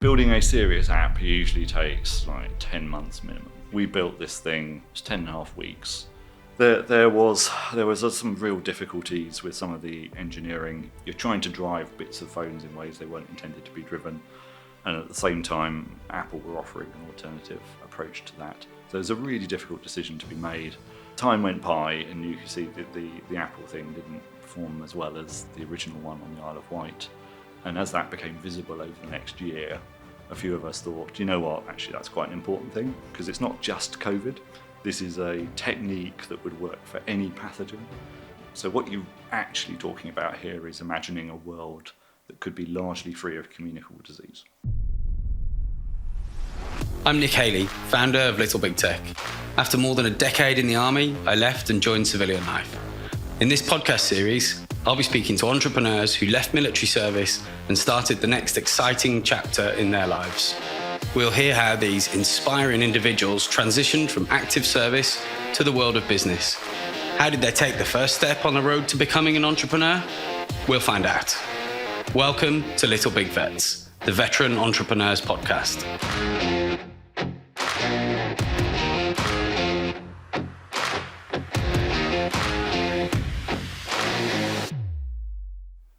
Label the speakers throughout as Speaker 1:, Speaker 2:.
Speaker 1: Building a serious app usually takes like 10 months minimum. We built this thing, it was 10 and a half weeks. There was some real difficulties with some of the engineering. You're trying to drive bits of phones in ways they weren't intended to be driven. And at the same time, Apple were offering an alternative approach to that. So it was a really difficult decision to be made. Time went by and you could see that the Apple thing didn't perform as well as the original one on the Isle of Wight. And as that became visible over the next year, a few of us thought, you know what, actually that's quite an important thing, because it's not just COVID. This is a technique that would work for any pathogen. So what you're actually talking about here is imagining a world that could be largely free of communicable disease.
Speaker 2: I'm Nick Haley, founder of Little Big Tech. After more than a decade in the army, I left and joined civilian life. In this podcast series, I'll be speaking to entrepreneurs who left military service and started the next exciting chapter in their lives. We'll hear how these inspiring individuals transitioned from active service to the world of business. How did they take the first step on the road to becoming an entrepreneur? We'll find out. Welcome to Little Big Vets, the Veteran Entrepreneurs Podcast.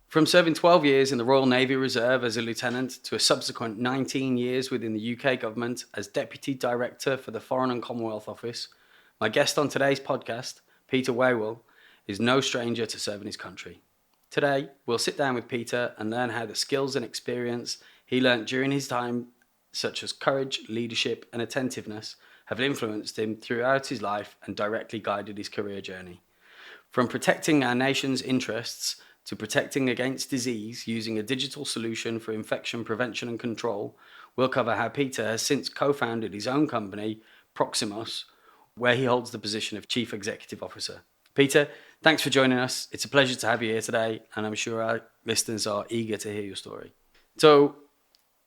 Speaker 2: From serving 12 years in the Royal Naval Reserve as a lieutenant to a subsequent 19 years within the UK government as Deputy Director for the Foreign and Commonwealth Office, my guest on today's podcast, Peter Whawell, is no stranger to serving his country. Today, we'll sit down with Peter and learn how the skills and experience he learnt during his time, such as courage, leadership and attentiveness, have influenced him throughout his life and directly guided his career journey. From protecting our nation's interests to protecting against disease using a digital solution for infection prevention and control, we'll cover how Peter has since co-founded his own company, Proxximos, where he holds the position of Chief Executive Officer. Peter, thanks for joining us. It's a pleasure to have you here today, and I'm sure our listeners are eager to hear your story. So,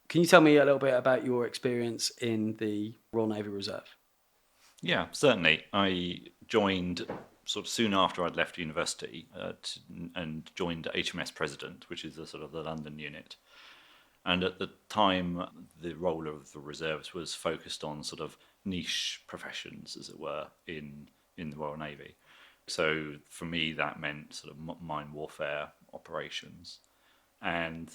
Speaker 2: can you tell me a little bit about your experience in the Royal Naval Reserve?
Speaker 1: Yeah, certainly. I joined sort of soon after I'd left university and joined HMS President, which is the sort of the London unit. And at the time, the role of the reserves was focused on sort of niche professions, as it were, in the Royal Navy. So for me, that meant sort of mine warfare operations. And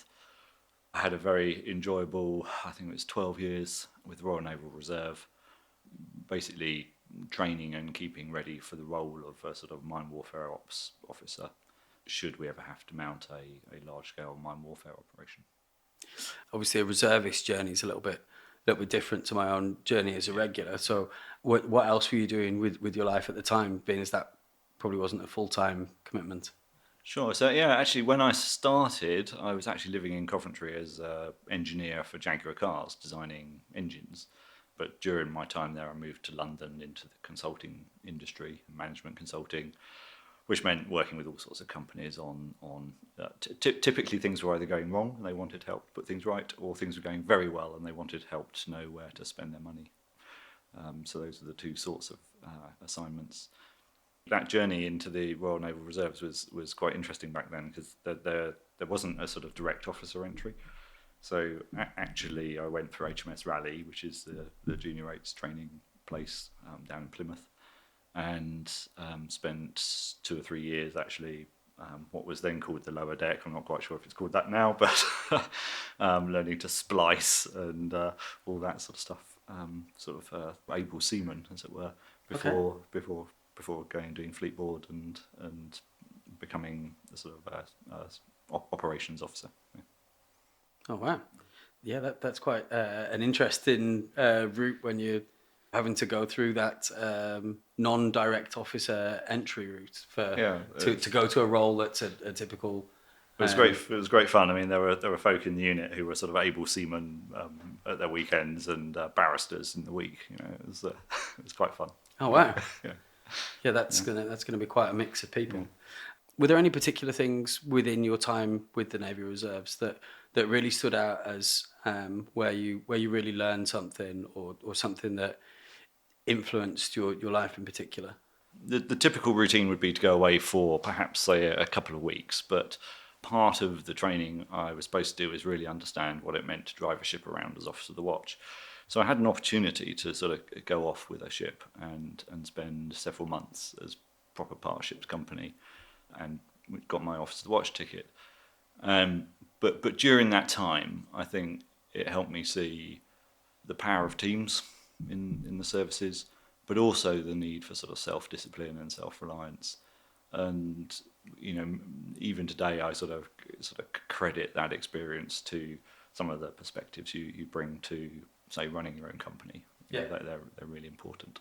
Speaker 1: I had a very enjoyable, I think it was 12 years with the Royal Naval Reserve, basically training and keeping ready for the role of a sort of mine warfare ops officer, should we ever have to mount a large-scale mine warfare operation.
Speaker 2: Obviously, a reservist journey is a little bit different to my own journey as a regular. So what else were you doing with your life at the time, being as that probably wasn't a full-time commitment?
Speaker 1: Sure. So, yeah, actually, when I started, I was actually living in Coventry as an engineer for Jaguar cars, designing engines. But during my time there, I moved to London into the consulting industry, management consulting, which meant working with all sorts of companies on typically things were either going wrong and they wanted help to put things right, or things were going very well and they wanted help to know where to spend their money. So those are the two sorts of assignments. That journey into the Royal Naval Reserves was quite interesting back then, because there wasn't a sort of direct officer entry. So actually I went through HMS Raleigh, which is the junior rates training place down in Plymouth, and spent 2 or 3 years actually what was then called the lower deck. I'm not quite sure if it's called that now, but learning to splice and all that sort of stuff, able seaman, as it were, before going and doing fleet board and becoming a sort of operations officer. Yeah.
Speaker 2: Oh, wow. Yeah, that's quite an interesting route when you're having to go through that non-direct officer entry route to go to a role that's a typical...
Speaker 1: It was great. It was great fun. I mean, there were folk in the unit who were sort of able seamen at their weekends and barristers in the week. You know, it was quite fun.
Speaker 2: Oh, wow.
Speaker 1: Yeah,
Speaker 2: that's gonna be quite a mix of people. Yeah. Were there any particular things within your time with the Navy Reserves that really stood out as where you really learned something or something that influenced your life in particular?
Speaker 1: The typical routine would be to go away for perhaps, say, a couple of weeks, but part of the training I was supposed to do was really understand what it meant to drive a ship around as officer of the watch. So I had an opportunity to sort of go off with a ship and spend several months as proper part of ship's company, and got my officer of the watch ticket. But during that time, I think it helped me see the power of teams in the services, but also the need for sort of self-discipline and self-reliance. And even today, I sort of credit that experience to some of the perspectives you bring to, say, running your own company.
Speaker 2: Yeah,
Speaker 1: they're really important.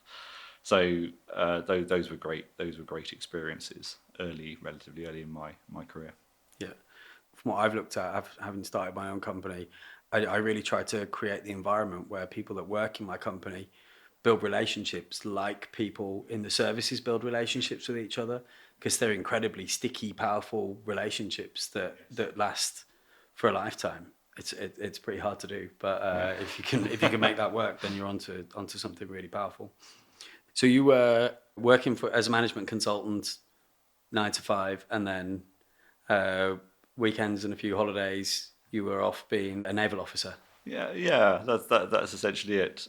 Speaker 1: So those were great. Those were great experiences relatively early in my career.
Speaker 2: Yeah. From what I've looked at, having started my own company, I really try to create the environment where people that work in my company build relationships like people in the services build relationships with each other, because they're incredibly sticky, powerful relationships that last for a lifetime. It's pretty hard to do, but if you can make that work, then you're onto something really powerful. So you were working as a management consultant, 9 to 5, and then weekends and a few holidays, you were off being a naval officer.
Speaker 1: Yeah. That's essentially it.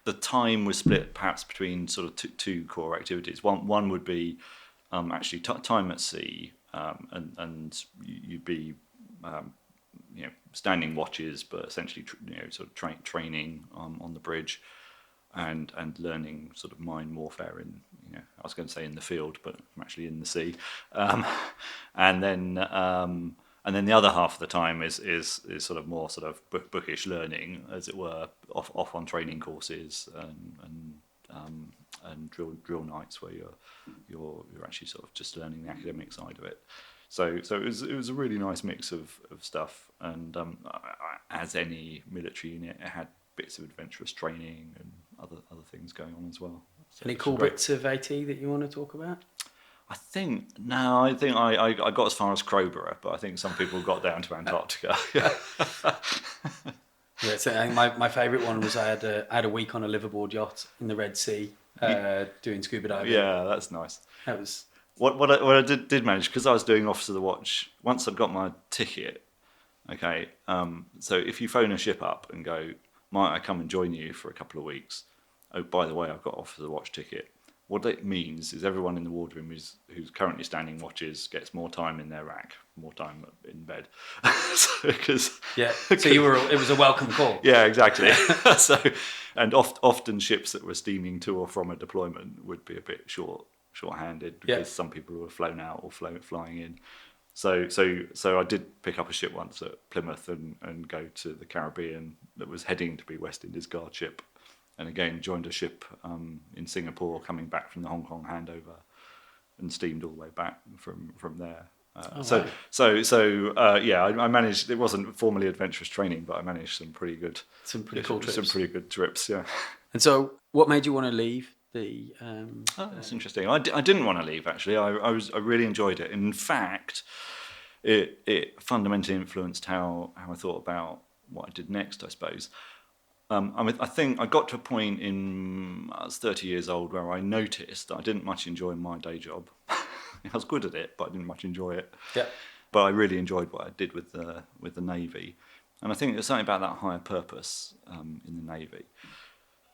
Speaker 1: The time was split perhaps between sort of two core activities. One would be actually time at sea, and you'd be standing watches, but essentially sort of training on the bridge, and learning sort of mine warfare in, I was going to say in the field, but I'm actually in the sea, and then the other half of the time is sort of more sort of bookish learning, as it were, off on training courses and drill nights where you're actually sort of just learning the academic side of it. So it was a really nice mix of stuff, and as any military unit, it had bits of adventurous training and other things going on as well. So
Speaker 2: any cool bits of AT that you want to talk about?
Speaker 1: I think I got as far as Crowborough, but I think some people got down to Antarctica.
Speaker 2: Yeah, so my favourite one was I had a week on a liveaboard yacht in the Red Sea doing scuba diving.
Speaker 1: Yeah, that's nice.
Speaker 2: That was
Speaker 1: what I did manage, because I was doing Officer of the Watch. Once I'd got my ticket, okay. So if you phone a ship up and go, might I come and join you for a couple of weeks? Oh, by the way, I've got Officer of the Watch ticket. What it means is everyone in the wardroom who's currently standing watches gets more time in their rack, more time in bed. So
Speaker 2: it was a welcome call.
Speaker 1: Yeah, exactly. And often ships that were steaming to or from a deployment would be a bit short-handed, because some people were flown out or flying in. So I did pick up a ship once at Plymouth and go to the Caribbean that was heading to be West Indies Guard ship. And again, joined a ship in Singapore coming back from the Hong Kong handover, and steamed all the way back from there. I managed. It wasn't formally adventurous training, but I managed some pretty cool trips. Some pretty good trips, yeah.
Speaker 2: And so, what made you want to leave the?
Speaker 1: That's interesting. I didn't want to leave, actually. I really enjoyed it. In fact, it fundamentally influenced how I thought about what I did next, I suppose. I think I got to a point I was 30 years old where I noticed that I didn't much enjoy my day job. I was good at it, but I didn't much enjoy it.
Speaker 2: Yeah.
Speaker 1: But I really enjoyed what I did with the Navy, and I think there's something about that higher purpose in the Navy.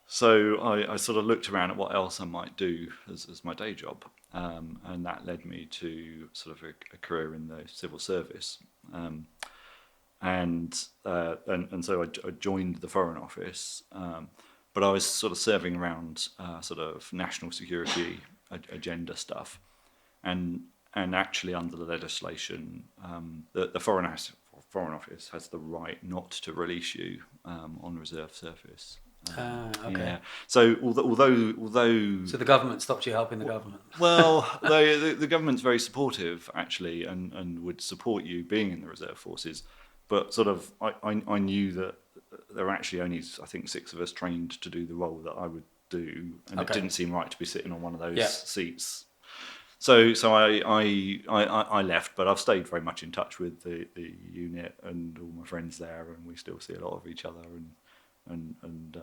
Speaker 1: So I sort of looked around at what else I might do as my day job, and that led me to sort of a career in the civil service. And so I joined the Foreign Office, but I was sort of serving around sort of national security agenda stuff, and actually under the legislation, the Foreign Office has the right not to release you on reserve service.
Speaker 2: Okay.
Speaker 1: Yeah. So although
Speaker 2: so the government stopped you helping the government.
Speaker 1: Well, the government's very supportive, actually, and would support you being in the reserve forces. But sort of, I knew that there were actually only, I think, 6 of us trained to do the role that I would do, and It didn't seem right to be sitting on one of those seats. So I left, but I've stayed very much in touch with the unit and all my friends there, and we still see a lot of each other, and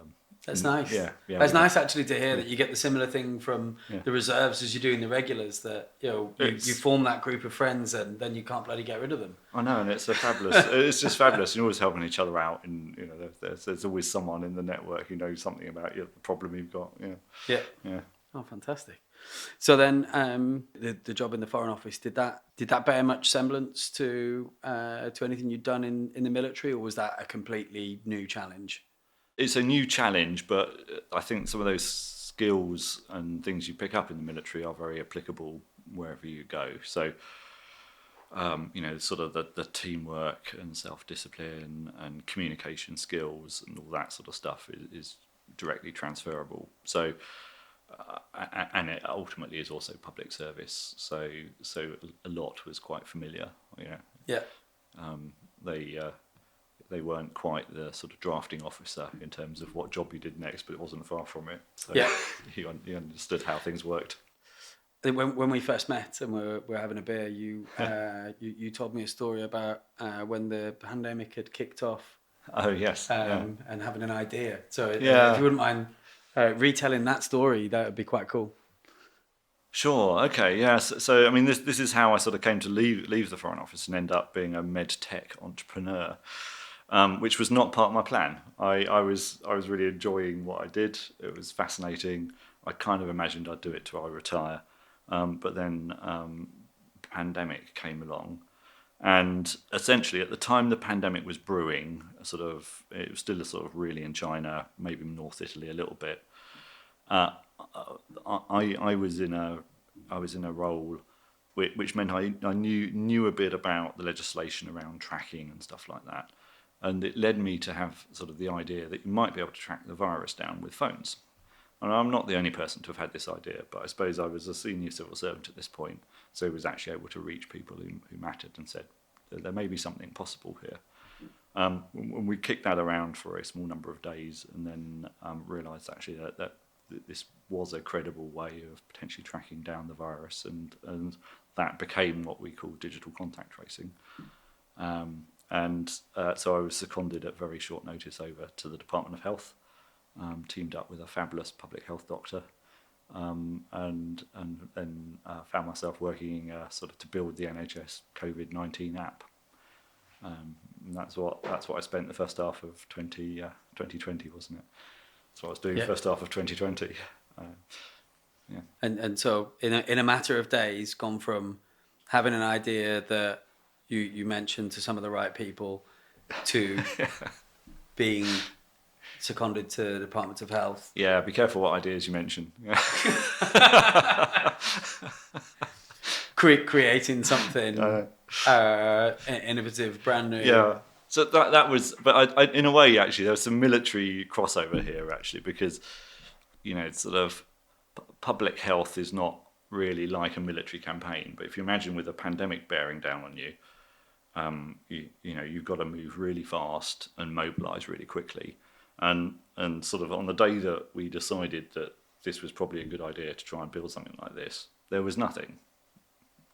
Speaker 2: That's
Speaker 1: and,
Speaker 2: nice.
Speaker 1: yeah,
Speaker 2: That's
Speaker 1: we
Speaker 2: nice actually to hear that you get the similar thing from
Speaker 1: yeah.
Speaker 2: the reserves as you do in the regulars. That you form that group of friends and then you can't bloody get rid of them.
Speaker 1: I know, and it's a fabulous. It's just fabulous. You're always helping each other out, and there's always someone in the network who knows something about the problem you've got.
Speaker 2: Yeah.
Speaker 1: Yeah.
Speaker 2: Oh, fantastic. So then, the job in the Foreign Office, did that bear much semblance to anything you'd done in the military, or was that a completely new challenge?
Speaker 1: It's a new challenge, but I think some of those skills and things you pick up in the military are very applicable wherever you go. So, sort of the teamwork and self-discipline and communication skills and all that sort of stuff is directly transferable. So, and it ultimately is also public service. So a lot was quite familiar.
Speaker 2: Yeah.
Speaker 1: They weren't quite the sort of drafting officer in terms of what job you did next, but it wasn't far from it. So
Speaker 2: Yeah.
Speaker 1: you understood how things worked.
Speaker 2: When we first met and we're having a beer, you told me a story about when the pandemic had kicked off.
Speaker 1: Oh yes,
Speaker 2: and having an idea. So if
Speaker 1: Yeah.
Speaker 2: you wouldn't mind retelling that story, that would be quite cool.
Speaker 1: Sure. Okay. Yeah. So I mean, this is how I sort of came to leave the Foreign Office and end up being a med tech entrepreneur, which was not part of my plan. I was really enjoying what I did. It was fascinating. I kind of imagined I'd do it till I retire, but then pandemic came along, and essentially at the time the pandemic was brewing, it was still sort of really in China, maybe North Italy a little bit. I was in a role which meant I knew a bit about the legislation around tracking and stuff like that, and it led me to have sort of the idea that you might be able to track the virus down with phones. And I'm not the only person to have had this idea, but I suppose I was a senior civil servant at this point, so I was actually able to reach people who mattered and said there may be something possible here. When we kicked that around for a small number of days, and then realised actually that this was a credible way of potentially tracking down the virus, and that became what we call digital contact tracing. So I was seconded at very short notice over to the Department of Health, teamed up with a fabulous public health doctor, and then found myself working sort of to build the NHS COVID-19 app. And that's what I spent the first half of 2020, wasn't it? That's what I was doing first half of 2020. Yeah.
Speaker 2: And so in a matter of days, gone from having an idea that you mentioned to some of the right people to being seconded to the Department of Health.
Speaker 1: Yeah, be careful what ideas you mention.
Speaker 2: Creating something innovative, brand new.
Speaker 1: Yeah. So that was, but I in a way, actually, there was some military crossover here, actually, because, sort of public health is not really like a military campaign. But if you imagine with a pandemic bearing down on you, you've got to move really fast and mobilise really quickly. And sort of on the day that we decided that this was probably a good idea to try and build something like this, there was nothing.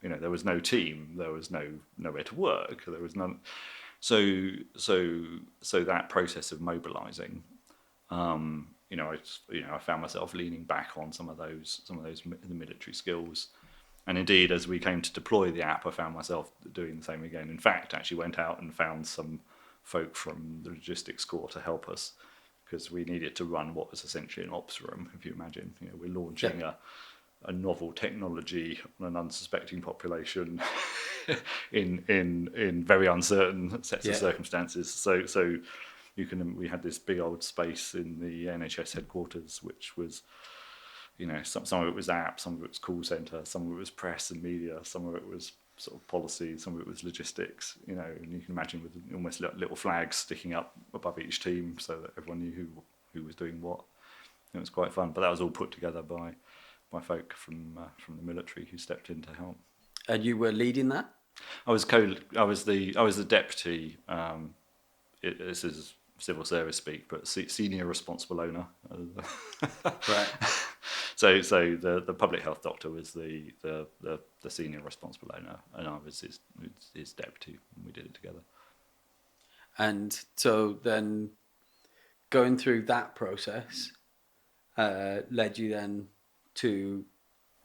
Speaker 1: There was no team, there was nowhere to work, there was none. So that process of mobilising, I found myself leaning back on some of those the military skills, and indeed, as we came to deploy the app, I found myself doing the same again. In fact, actually went out and found some folk from the logistics corps to help us, because we needed to run what was essentially an ops room. If you imagine, we're launching a novel technology on an unsuspecting population in very uncertain sets of circumstances. So we had this big old space in the NHS headquarters, which was, some of it was apps, some of it was call centre, some of it was press and media, some of it was sort of policy, some of it was logistics, and you can imagine with almost little flags sticking up above each team so that everyone knew who was doing what. It was quite fun, but that was all put together by folk from the military who stepped in to help.
Speaker 2: And you were leading that?
Speaker 1: I was the deputy. This is civil service speak, but senior responsible owner.
Speaker 2: Right.
Speaker 1: So the public health doctor was the senior responsible owner, and I was his deputy, and we did it together.
Speaker 2: And so then, going through that process led you then to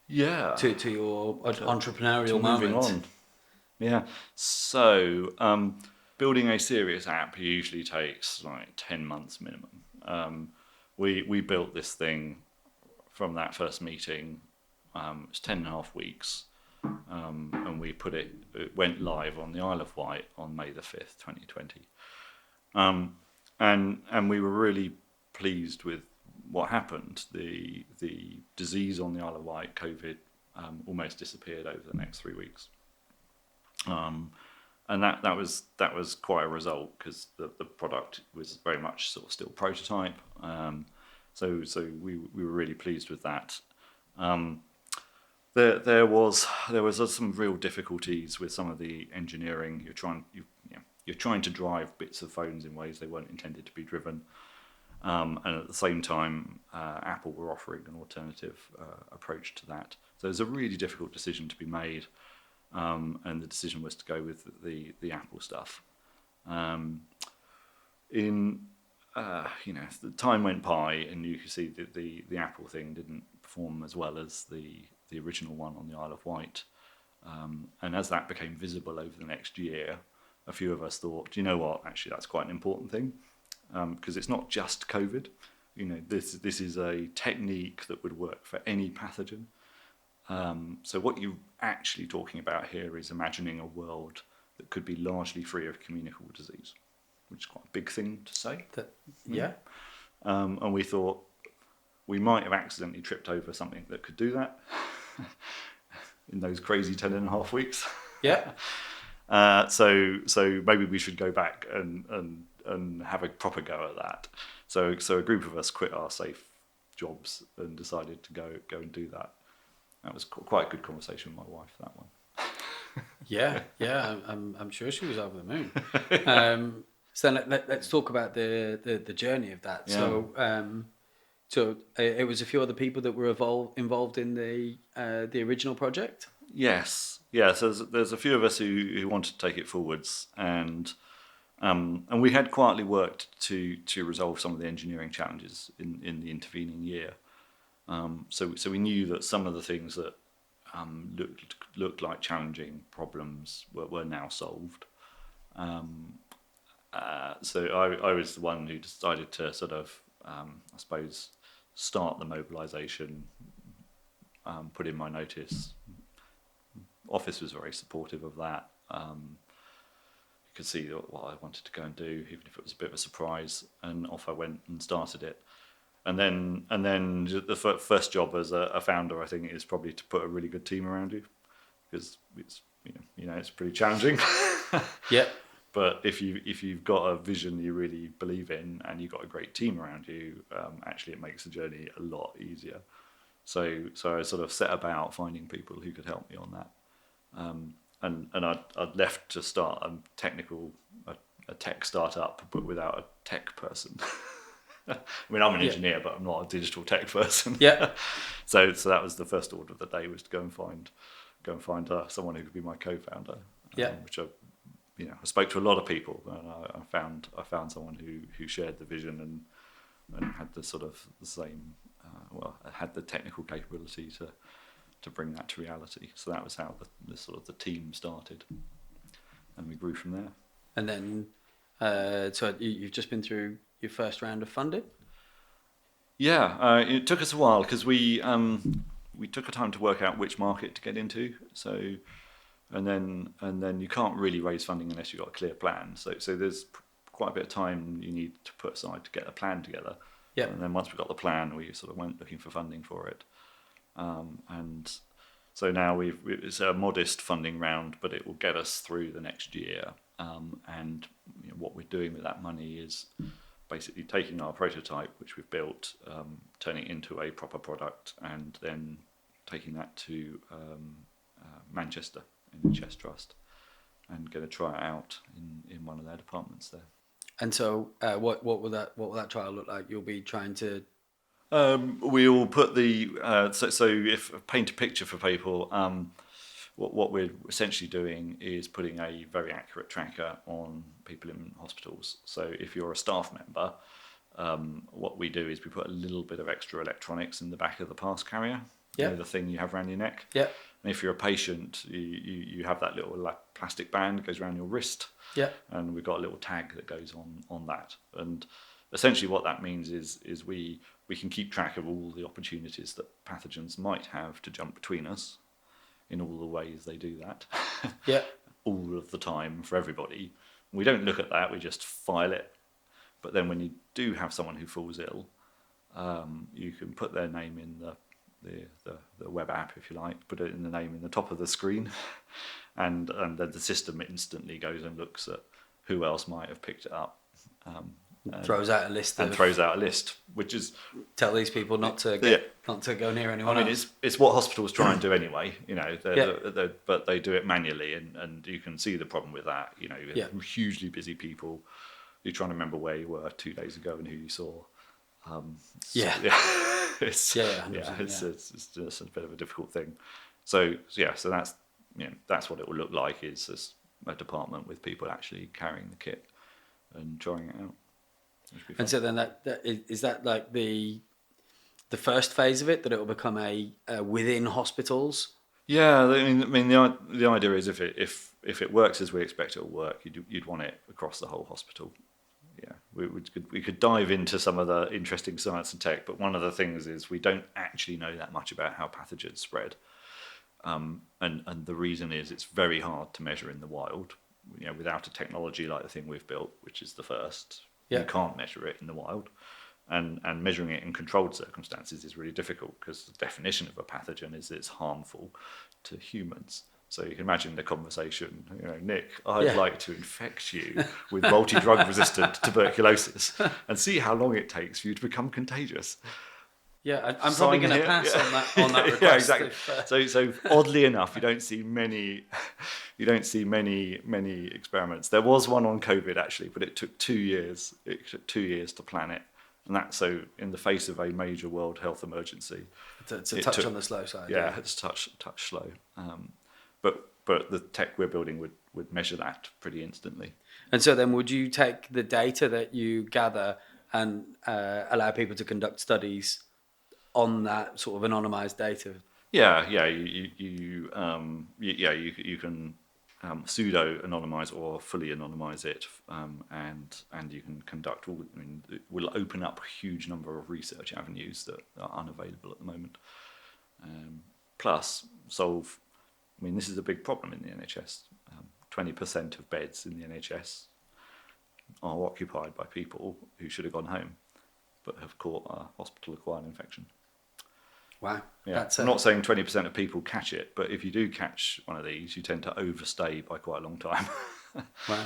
Speaker 1: Yeah.
Speaker 2: to your entrepreneurial
Speaker 1: To moving
Speaker 2: moment.
Speaker 1: on. Yeah. So, building a serious app usually takes like 10 months minimum. We built this thing from that first meeting. It's 10 and a half weeks. And it went live on the Isle of Wight on May the 5th, 2020. And we were really pleased with what happened. The disease on the Isle of Wight, COVID, almost disappeared over the next 3 weeks. And that was quite a result, because the product was very much sort of still prototype. So we were really pleased with that. There was some real difficulties with some of the engineering. You're trying to drive bits of phones in ways they weren't intended to be driven. And at the same time, Apple were offering an alternative approach to that. So it was a really difficult decision to be made. And the decision was to go with the Apple stuff. The time went by, and you could see that the Apple thing didn't perform as well as the original one on the Isle of Wight. And as that became visible over the next year, a few of us thought, do you know what? Actually, that's quite an important thing, because it's not just COVID. This is a technique that would work for any pathogen. So what you're actually talking about here is imagining a world that could be largely free of communicable disease, which is quite a big thing to say.
Speaker 2: Yeah.
Speaker 1: And we thought we might have accidentally tripped over something that could do that in those crazy 10 and a half weeks.
Speaker 2: Yeah.
Speaker 1: So maybe we should go back and have a proper go at that. So a group of us quit our safe jobs and decided to go and do that. That was quite a good conversation with my wife, that one.
Speaker 2: Yeah. I'm sure she was over the moon. So let's talk about the journey of that.
Speaker 1: Yeah.
Speaker 2: So it was a few other people that were involved in the original project.
Speaker 1: Yes. Yeah. So there's a few of us who wanted to take it forwards, and we had quietly worked to resolve some of the engineering challenges in the intervening year. So we knew that some of the things that looked like challenging problems were now solved. So I was the one who decided to sort of, I suppose, start the mobilisation, put in my notice. Office was very supportive of that. You could see what I wanted to go and do, even if it was a bit of a surprise, and off I went and started it. And then the first job as a founder, I think, is probably to put a really good team around you, because it's it's pretty challenging.
Speaker 2: Yeah.
Speaker 1: But if you've got a vision you really believe in, and you've got a great team around you, actually it makes the journey a lot easier. So I sort of set about finding people who could help me on that. And I'd left to start a tech startup, but without a tech person. I mean, I'm an engineer, but I'm not a digital tech person.
Speaker 2: Yeah.
Speaker 1: So that was the first order of the day, was to go and find someone who could be my co-founder.
Speaker 2: Yeah.
Speaker 1: Which I spoke to a lot of people, and I found someone who shared the vision and had the sort of the same, had the technical capability to bring that to reality. So that was how the sort of the team started, and we grew from there.
Speaker 2: And then, so you've just been through your first round of funding?
Speaker 1: Yeah, it took us a while, because we took a time to work out which market to get into. So, and then you can't really raise funding unless you've got a clear plan. So there's quite a bit of time you need to put aside to get a plan together.
Speaker 2: Yeah.
Speaker 1: And then once we got the plan, we sort of went looking for funding for it. And so now it's a modest funding round, but it will get us through the next year. And what we're doing with that money is basically taking our prototype, which we've built, turning it into a proper product, and then taking that to Manchester in the Chess Trust, and going to try it out in one of their departments there.
Speaker 2: And so, what will that trial look like? You'll be trying to.
Speaker 1: We'll put the so if paint a picture for people. What we're essentially doing is putting a very accurate tracker on people in hospitals. So if you're a staff member, what we do is we put a little bit of extra electronics in the back of the pass carrier.
Speaker 2: Yeah.
Speaker 1: You know, the thing you have around your neck.
Speaker 2: Yeah.
Speaker 1: And if you're a patient, you have that little plastic band that goes around your wrist.
Speaker 2: Yeah.
Speaker 1: And we've got a little tag that goes on that. And essentially what that means is we can keep track of all the opportunities that pathogens might have to jump between us in all the ways they do that.
Speaker 2: Yeah.
Speaker 1: All of the time for everybody. We don't look at that, we just file it. But then when you do have someone who falls ill, you can put their name in the web app, if you like, put it in the name in the top of the screen, and then the system instantly goes and looks at who else might have picked it up.
Speaker 2: Throws out a list.
Speaker 1: Throws out a list, which is
Speaker 2: tell these people not to go near anyone.
Speaker 1: I mean,
Speaker 2: else.
Speaker 1: it's what hospitals try and do anyway, you know.
Speaker 2: Yeah.
Speaker 1: But they do it manually, and you can see the problem with that. You know, you have hugely busy people. You're trying to remember where you were 2 days ago and who you saw. It's just a bit of a difficult thing. So that's what it will look like, is a department with people actually carrying the kit and trying it out.
Speaker 2: And so then is that like the first phase of it, that it will become a within hospitals? Yeah,
Speaker 1: I mean the idea is if it works as we expect it will work, you'd want it across the whole hospital. Yeah, we could dive into some of the interesting science and tech, but one of the things is we don't actually know that much about how pathogens spread, and the reason is it's very hard to measure in the wild. You know, without a technology like the thing we've built, which is the first, you can't measure it in the wild, and measuring it in controlled circumstances is really difficult, because the definition of a pathogen is it's harmful to humans. So you can imagine the conversation, you know, Nick, I'd like to infect you with multi-drug resistant tuberculosis and see how long it takes for you to become contagious.
Speaker 2: Yeah, I'm probably going to pass on that request.
Speaker 1: Yeah, exactly. So oddly enough, you don't see many experiments. There was one on COVID actually, but it took 2 years. It took 2 years to plan it, and that's so in the face of a major world health emergency.
Speaker 2: It's a touch on the slow side.
Speaker 1: Yeah, it's touch slow. But the tech we're building would measure that pretty instantly.
Speaker 2: And so then would you take the data that you gather and allow people to conduct studies on that sort of anonymized data?
Speaker 1: Yeah. You can pseudo anonymize or fully anonymize it, and you can conduct all. I mean, it will open up a huge number of research avenues that are unavailable at the moment. Plus, solve. I mean, this is a big problem in the NHS. 20% of beds in the NHS are occupied by people who should have gone home, but have caught a hospital-acquired infection.
Speaker 2: Wow.
Speaker 1: Yeah. I'm not saying 20% of people catch it, but if you do catch one of these, you tend to overstay by quite a long time.
Speaker 2: Wow.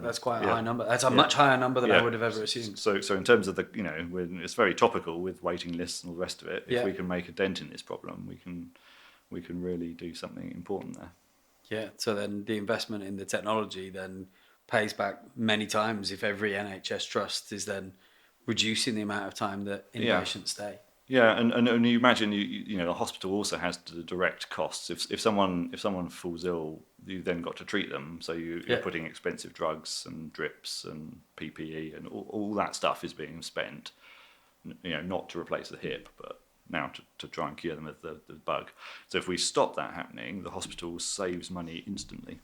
Speaker 2: That's quite a high number. That's a much higher number than I would have ever assumed.
Speaker 1: So in terms of the, you know, it's very topical with waiting lists and all the rest of it. If we can make a dent in this problem, we can really do something important there.
Speaker 2: Yeah. So then the investment in the technology then pays back many times if every NHS trust is then reducing the amount of time that inpatients stay.
Speaker 1: Yeah, and you imagine you know the hospital also has the direct costs. If someone falls ill, you then got to treat them. So you're putting expensive drugs and drips and PPE and all that stuff is being spent. You know, not to replace the hip, but now to try and cure them of the bug. So if we stop that happening, the hospital saves money instantly.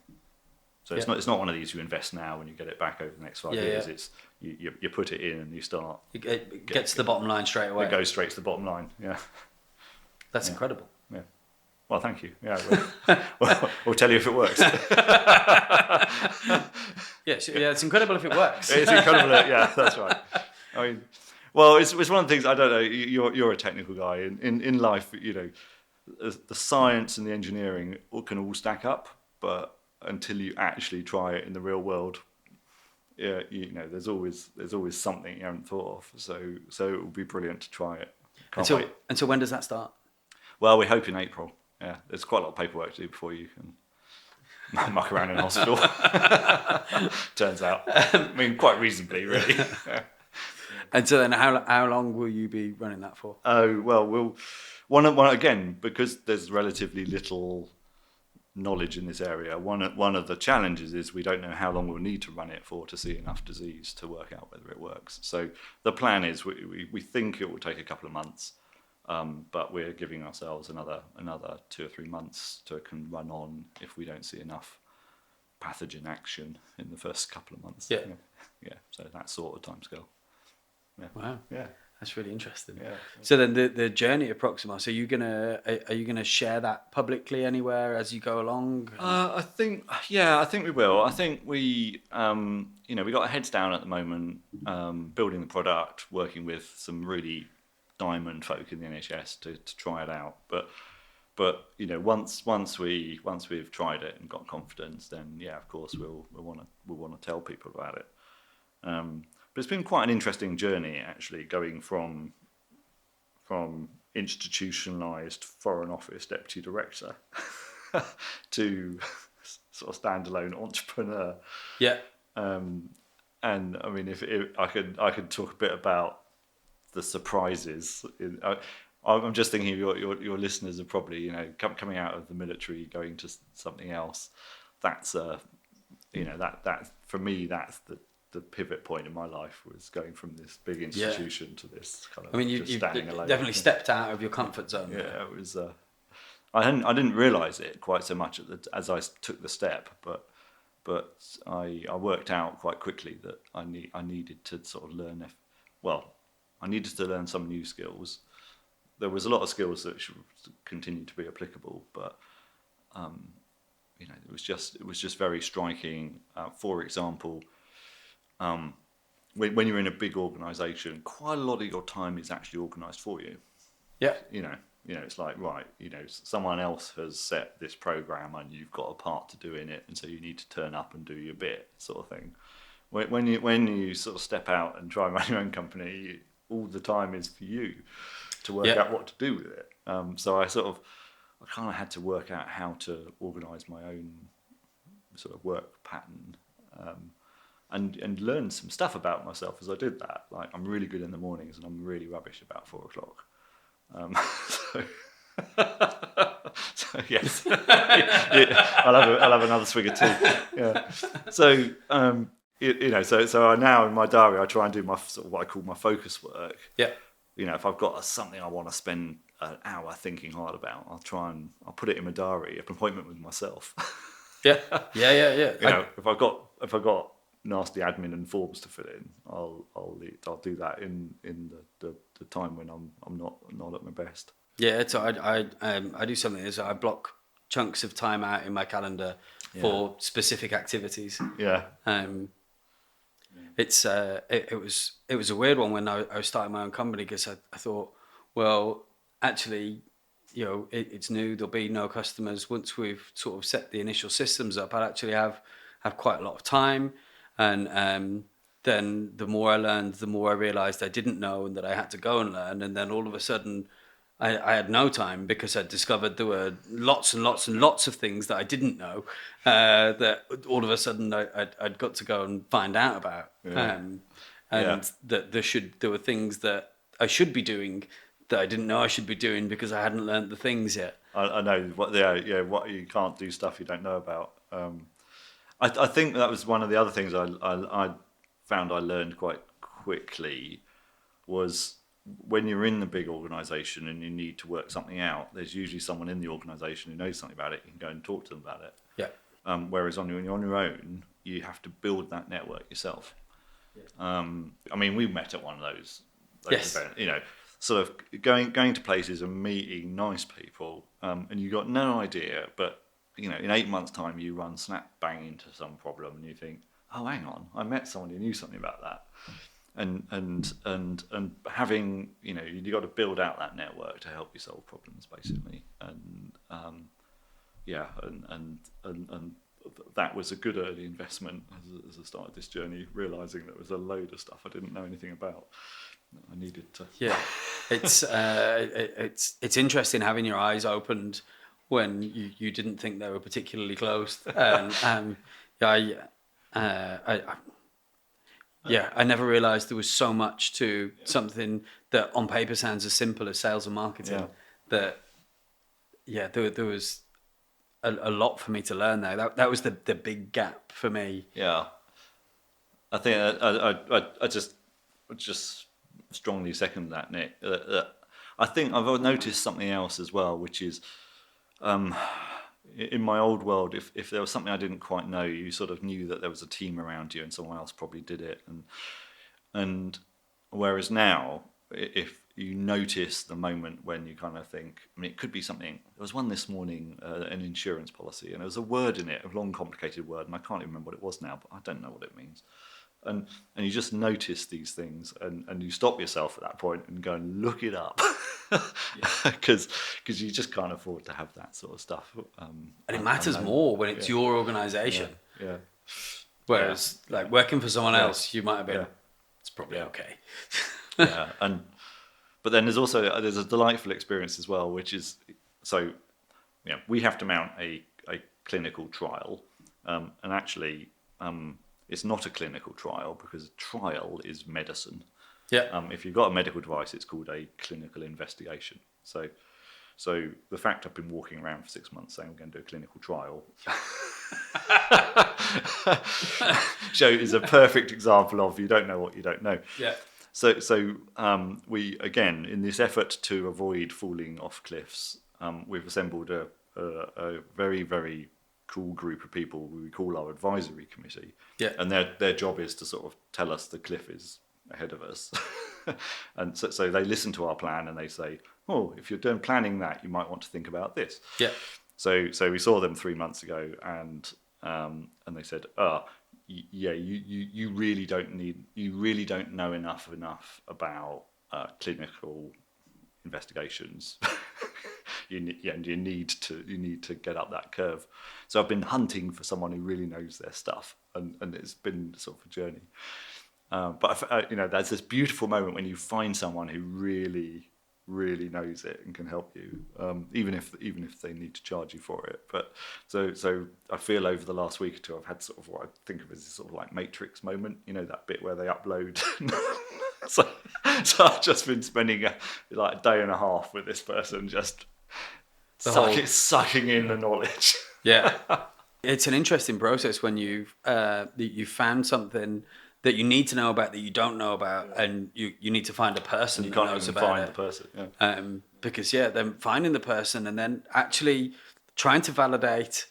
Speaker 1: So it's not one of these you invest now and you get it back over the next 5 years. It's you put it in and you start.
Speaker 2: It gets to the bottom line straight away.
Speaker 1: It goes straight to the bottom line. Yeah,
Speaker 2: that's incredible.
Speaker 1: Yeah. Well, thank you. Yeah, we'll tell you if it works.
Speaker 2: It's incredible if it works.
Speaker 1: It's incredible. Yeah, that's right. I mean, well, it's one of the things. I don't know. You're a technical guy. In life, you know, the science and the engineering can all stack up, but until you actually try it in the real world, you know, there's always something you haven't thought of. So it will be brilliant to try it. Can't wait.
Speaker 2: And so when does that start?
Speaker 1: Well, we hope in April. Yeah, there's quite a lot of paperwork to do before you can muck around in a hospital. Turns out, I mean, quite reasonably, really.
Speaker 2: And so then, how long will you be running that for?
Speaker 1: Oh well, one again, because there's relatively little knowledge in this area. One of the challenges is we don't know how long we'll need to run it for to see enough disease to work out whether it works. So the plan is we think it will take a couple of months, but we're giving ourselves another 2 or 3 months to can run on if we don't see enough pathogen action in the first couple of months.
Speaker 2: Yeah.
Speaker 1: So that sort of timescale. Yeah.
Speaker 2: Wow.
Speaker 1: Yeah.
Speaker 2: That's really interesting.
Speaker 1: Yeah.
Speaker 2: So then the journey of Proxximos, are you gonna share that publicly anywhere as you go along?
Speaker 1: I think we will. I think we we got our heads down at the moment, building the product, working with some really diamond folk in the NHS to try it out. But once we've tried it and got confidence, then of course we'll want to tell people about it. But it's been quite an interesting journey, actually, going from institutionalized Foreign Office deputy director to sort of standalone entrepreneur.
Speaker 2: Yeah.
Speaker 1: And I mean, if I could talk a bit about the surprises. I'm just thinking your listeners are probably coming out of the military, going to something else. That's that for me, that's the pivot point in my life, was going from this big institution to this kind of.
Speaker 2: I mean, you definitely stepped out of your comfort zone.
Speaker 1: Yeah, it was. I didn't realise it quite so much as I took the step, but I worked out quite quickly that I needed to sort of learn. I needed to learn some new skills. There was a lot of skills that should continue to be applicable, but it was just very striking. For example. When you're in a big organisation, quite a lot of your time is actually organised for you.
Speaker 2: Yeah.
Speaker 1: It's like, right, someone else has set this program and you've got a part to do in it, and so you need to turn up and do your bit, sort of thing. When you sort of step out and try and run your own company, all the time is for you to work out what to do with it. So I kind of had to work out how to organise my own sort of work pattern. And learn some stuff about myself as I did that. Like, I'm really good in the mornings and I'm really rubbish about 4 o'clock. So yes, I'll have another swig of tea. Yeah. So so I now in my diary I try and do my sort of what I call my focus work.
Speaker 2: Yeah.
Speaker 1: If I've got something I want to spend an hour thinking hard about, I'll put it in my diary, an appointment with myself.
Speaker 2: Yeah.
Speaker 1: If I've got nasty admin and forms to fill in, I'll do that in the time when I'm not at my best.
Speaker 2: Yeah, so I do something. So I block chunks of time out in my calendar for specific activities.
Speaker 1: Yeah.
Speaker 2: It was a weird one when I was starting my own company, because I thought, well, actually, it's new. There'll be no customers. Once we've sort of set the initial systems up, I'd actually have quite a lot of time. And then the more I learned, the more I realised I didn't know and that I had to go and learn. And then all of a sudden, I had no time, because I discovered there were lots and lots and lots of things that I didn't know that all of a sudden I'd got to go and find out about. That there were things that I should be doing that I didn't know I should be doing because I hadn't learned the things yet.
Speaker 1: I know what you can't do stuff you don't know about. I think that was one of the other things I found I learned quite quickly was when you're in the big organisation and you need to work something out, there's usually someone in the organisation who knows something about it. You can go and talk to them about it.
Speaker 2: Yeah.
Speaker 1: Whereas when you're on your own, you have to build that network yourself. Yeah. I mean, we met at one of those
Speaker 2: yes.
Speaker 1: events, sort of going to places and meeting nice people, and you got no idea, but in 8 months' time, you run snap bang into some problem, and you think, oh, hang on, I met someone who knew something about that, and having you got to build out that network to help you solve problems, basically, and that was a good early investment as I started this journey, realizing there was a load of stuff I didn't know anything about. I needed to.
Speaker 2: Yeah, it's interesting having your eyes opened when you didn't think they were particularly closed. And I never realised there was so much to something that on paper sounds as simple as sales and marketing.
Speaker 1: Yeah.
Speaker 2: There was a lot for me to learn there. That was the big gap for me.
Speaker 1: Yeah, I think I just strongly second that, Nick. I think I've noticed something else as well, which is in my old world, if there was something I didn't quite know, you sort of knew that there was a team around you and someone else probably did it, and whereas now, if you notice the moment when you kind of think, I mean, it could be something. There was one this morning, an insurance policy, and there was a word in it, a long, complicated word, and I can't even remember what it was now, but I don't know what it means. And you just notice these things, and you stop yourself at that point and go and look it up, because you just can't afford to have that sort of stuff.
Speaker 2: And it matters more when it's your organisation.
Speaker 1: Yeah.
Speaker 2: Whereas, like working for someone else, you might have been. It's probably okay.
Speaker 1: But then there's a delightful experience as well, which is we have to mount a clinical trial, and actually. It's not a clinical trial because a trial is medicine.
Speaker 2: Yeah.
Speaker 1: If you've got a medical device, it's called a clinical investigation. So the fact I've been walking around for 6 months saying we're going to do a clinical trial is a perfect example of you don't know what you don't know.
Speaker 2: Yeah.
Speaker 1: So we, again, in this effort to avoid falling off cliffs, we've assembled a very, very cool group of people we call our advisory committee.
Speaker 2: Yeah.
Speaker 1: And their job is to sort of tell us the cliff is ahead of us. And so they listen to our plan and they say, oh, if you're doing planning that, you might want to think about this.
Speaker 2: Yeah.
Speaker 1: So we saw them 3 months ago, and they said, you really don't know enough about clinical investigations. You need to get up that curve. So I've been hunting for someone who really knows their stuff, and it's been sort of a journey. But there's this beautiful moment when you find someone who really, really knows it and can help you, even if they need to charge you for it. But so I feel over the last week or two I've had sort of what I think of as this sort of like Matrix moment, that bit where they upload. so I've just been spending a day and a half with this person, just sucking in the knowledge.
Speaker 2: Yeah, it's an interesting process when you found something that you need to know about that you don't know about, and you need to find a person that knows about it.
Speaker 1: You can't even find the person.
Speaker 2: Because then finding the person and then actually trying to validate,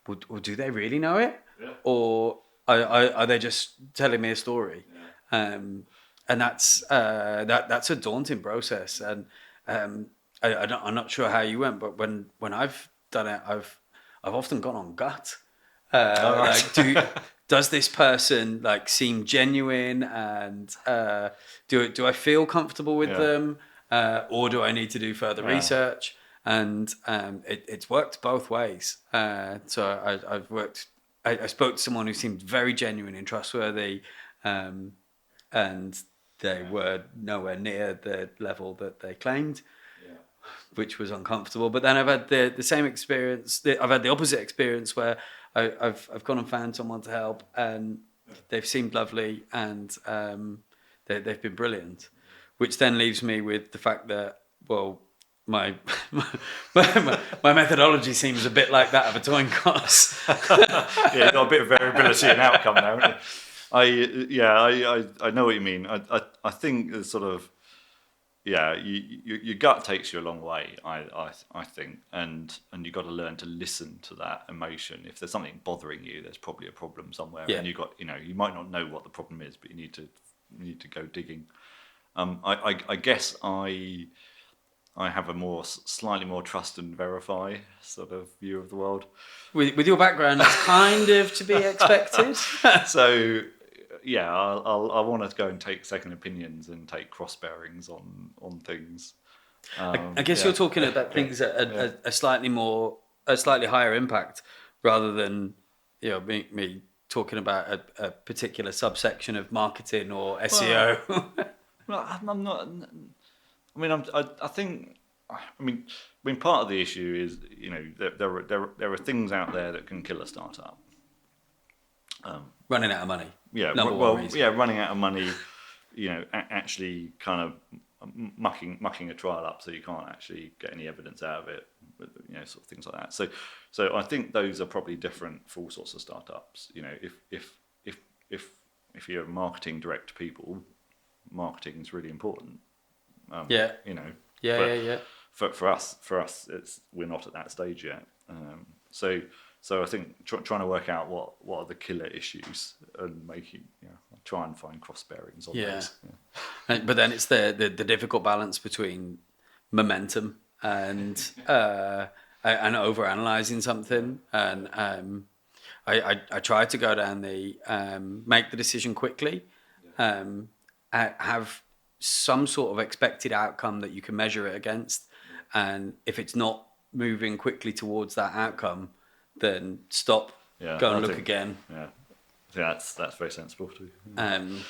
Speaker 2: well, do they really know it, or are they just telling me a story? And that's a daunting process. And I'm not sure how you went, but when I've done it, I've often gone on gut. Does this person seem genuine, and do I feel comfortable with them, or do I need to do further research? And it's worked both ways. So I spoke to someone who seemed very genuine and trustworthy, and they were nowhere near the level that they claimed, which was uncomfortable. But then I've had the same experience. I've had the opposite experience where I've gone and found someone to help, and they've seemed lovely, and they've been brilliant. Which then leaves me with the fact that, well, my methodology seems a bit like that of a toin course.
Speaker 1: You've got a bit of variability in outcome now, haven't you? I know what you mean. I think it's sort of, your gut takes you a long way, I think, and you've got to learn to listen to that emotion. If there's something bothering you, there's probably a problem somewhere, and you might not know what the problem is, but you need to go digging. I guess I have a slightly more trust and verify sort of view of the world.
Speaker 2: With your background, it's kind of to be expected.
Speaker 1: So, I want to go and take second opinions and take cross bearings on things.
Speaker 2: I guess you're talking about things at a slightly higher impact, rather than me talking about a particular subsection of marketing or SEO.
Speaker 1: Well, I'm not. I mean, I think. I mean, part of the issue is there are things out there that can kill a startup.
Speaker 2: Running out of money.
Speaker 1: Running out of money. Actually, kind of mucking a trial up so you can't actually get any evidence out of it. sort of things like that. So I think those are probably different for all sorts of startups. If you're marketing direct to people, marketing is really important.
Speaker 2: Yeah.
Speaker 1: For us, we're not at that stage yet. So I think trying to work out what are the killer issues and try and find cross bearings on those. Yeah.
Speaker 2: But then it's the difficult balance between momentum and overanalyzing something. And I try to go down the make the decision quickly, have some sort of expected outcome that you can measure it against, and if it's not moving quickly towards that outcome, then stop, go and look again.
Speaker 1: Yeah, I think that's very sensible too.
Speaker 2: I'm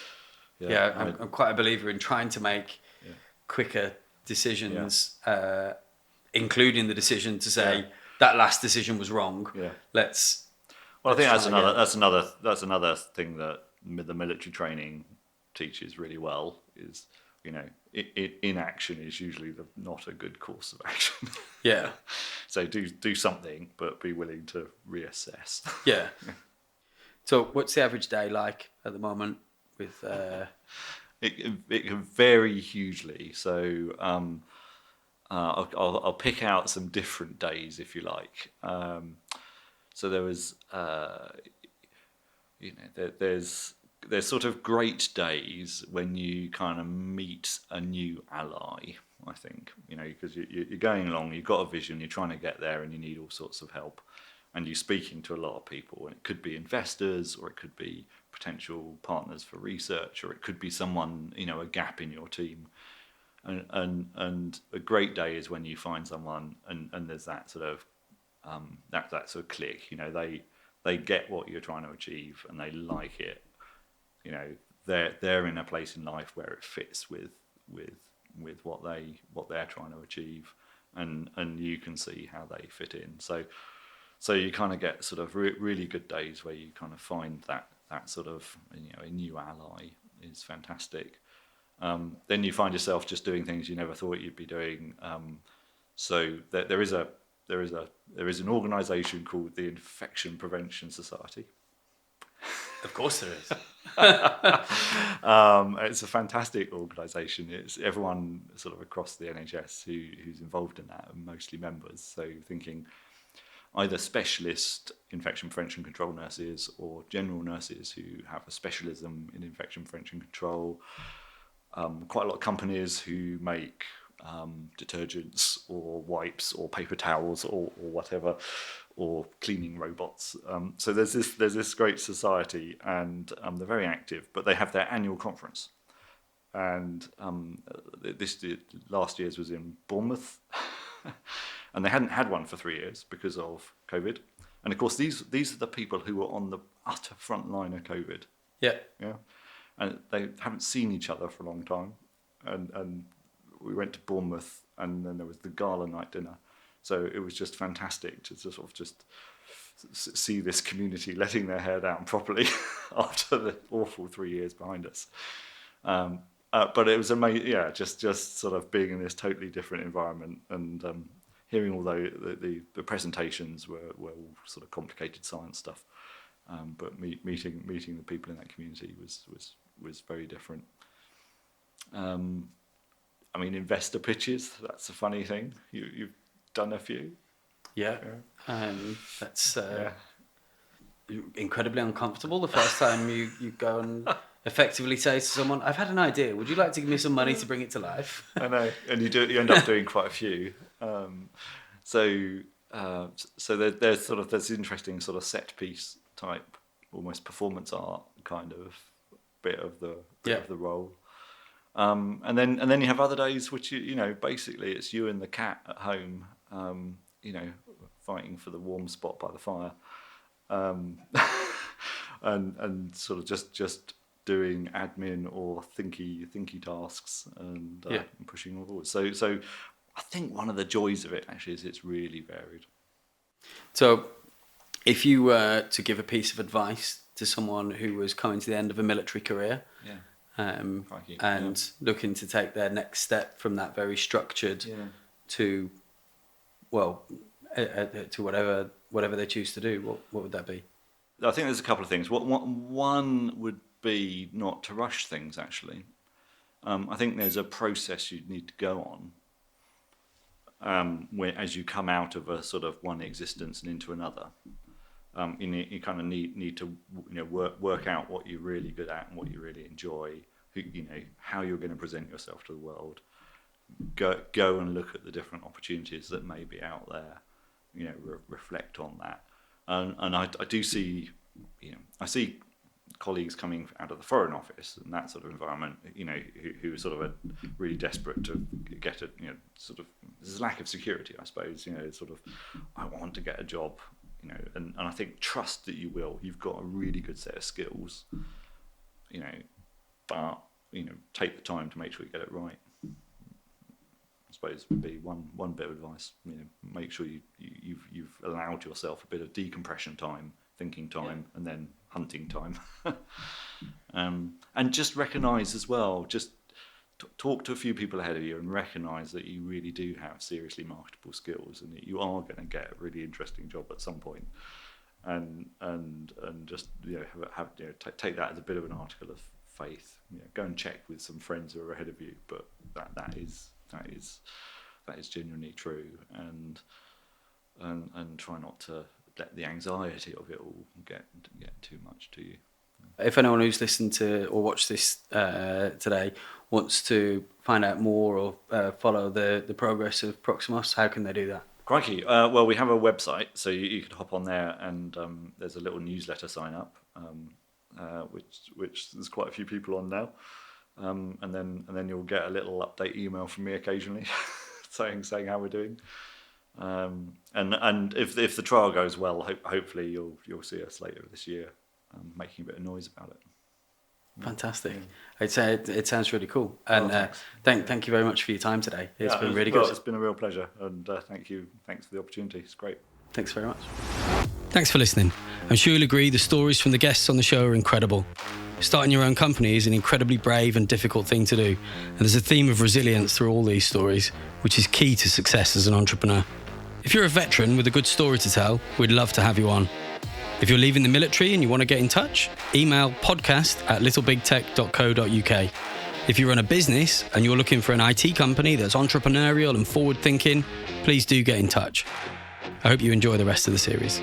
Speaker 2: quite a believer in trying to make quicker decisions, including the decision to say that last decision was wrong.
Speaker 1: Yeah.
Speaker 2: Well,
Speaker 1: I think that's another thing that the military training teaches really well is, inaction is usually not a good course of action.
Speaker 2: Yeah.
Speaker 1: So do something, but be willing to reassess.
Speaker 2: Yeah. So what's the average day like at the moment with?
Speaker 1: It can vary hugely. So I'll pick out some different days if you like. So there was, there's sort of great days when you kind of meet a new ally, I think, because you're going along, you've got a vision, you're trying to get there and you need all sorts of help. And you're speaking to a lot of people, and it could be investors, or it could be potential partners for research, or it could be someone, a gap in your team. And a great day is when you find someone and there's that sort of that sort of click. They get what you're trying to achieve and they like it. They're in a place in life where it fits with what they're trying to achieve, and you can see how they fit in. So you kind of get sort of really good days where you kind of find that sort of a new ally is fantastic. Then you find yourself just doing things you never thought you'd be doing. So there is an organisation called the Infection Prevention Society.
Speaker 2: Of course there is.
Speaker 1: It's a fantastic organisation. It's everyone sort of across the NHS who's involved in that, and mostly members. So thinking either specialist infection prevention control nurses or general nurses who have a specialism in infection prevention control. Quite a lot of companies who make detergents or wipes or paper towels or whatever, or cleaning robots. So there's this great society, and they're very active. But they have their annual conference, and last year's was in Bournemouth, and they hadn't had one for 3 years because of COVID. And of course, these are the people who were on the utter front line of COVID.
Speaker 2: Yeah.
Speaker 1: And they haven't seen each other for a long time. And we went to Bournemouth, and then there was the gala night dinner. So it was just fantastic to sort of just see this community letting their hair down properly after the awful 3 years behind us. But it was amazing, just sort of being in this totally different environment, and hearing all the presentations were all sort of complicated science stuff. But meeting the people in that community was very different. Investor pitches, that's a funny thing. You've done a few.
Speaker 2: Yeah. That's incredibly uncomfortable the first time you go and effectively say to someone, I've had an idea, would you like to give me some money to bring it to life?
Speaker 1: I know, and you end up doing quite a few. So there's sort of this interesting sort of set piece type, almost performance art kind of bit of the role. And then you have other days which basically it's you and the cat at home, fighting for the warm spot by the fire, and sort of just doing admin or thinky tasks and pushing forward. So I think one of the joys of it actually is it's really varied.
Speaker 2: So if you were to give a piece of advice to someone who was coming to the end of a military career, looking to take their next step from that very structured to, to whatever they choose to do, what would that be?
Speaker 1: I think there's a couple of things. One would be not to rush things, actually. I think there's a process you need to go on as you come out of a sort of one existence and into another. You kind of need to work out what you're really good at and what you really enjoy. How you're going to present yourself to the world. Go and look at the different opportunities that may be out there. Reflect on that. And I do see, I see colleagues coming out of the Foreign Office and that sort of environment, who are sort of really desperate to get a, sort of, there's a lack of security, I suppose, sort of, I want to get a job, and I think trust that you will. You've got a really good set of skills, but, take the time to make sure you get it right. I suppose would be one bit of advice. Make sure you've allowed yourself a bit of decompression time, thinking time, and then hunting time. And just recognise as well. Just talk to a few people ahead of you and recognise that you really do have seriously marketable skills, and that you are going to get a really interesting job at some point. And just take that as a bit of an article of faith. Go and check with some friends who are ahead of you, but that is genuinely true, and try not to let the anxiety of it all get too much to you.
Speaker 2: If anyone who's listened to or watched this today wants to find out more or follow the progress of Proxximos, how can they do that?
Speaker 1: Crikey. Well, we have a website, so you could hop on there, and there's a little newsletter sign up, which there's quite a few people on now. And then you'll get a little update email from me occasionally saying how we're doing. And if the trial goes well, hopefully you'll see us later this year, making a bit of noise about it.
Speaker 2: Fantastic. It sounds really cool. And thank you very much for your time today. It's been really good.
Speaker 1: It's been a real pleasure, and thanks for the opportunity. It's great.
Speaker 2: Thanks very much. Thanks for listening. I'm sure you'll agree the stories from the guests on the show are incredible. Starting your own company is an incredibly brave and difficult thing to do, and there's a theme of resilience through all these stories, which is key to success as an entrepreneur. If you're a veteran with a good story to tell, we'd love to have you on. If you're leaving the military and you want to get in touch, email podcast@littlebigtech.co.uk. If you run a business and you're looking for an IT company that's entrepreneurial and forward-thinking, please do get in touch. I hope you enjoy the rest of the series.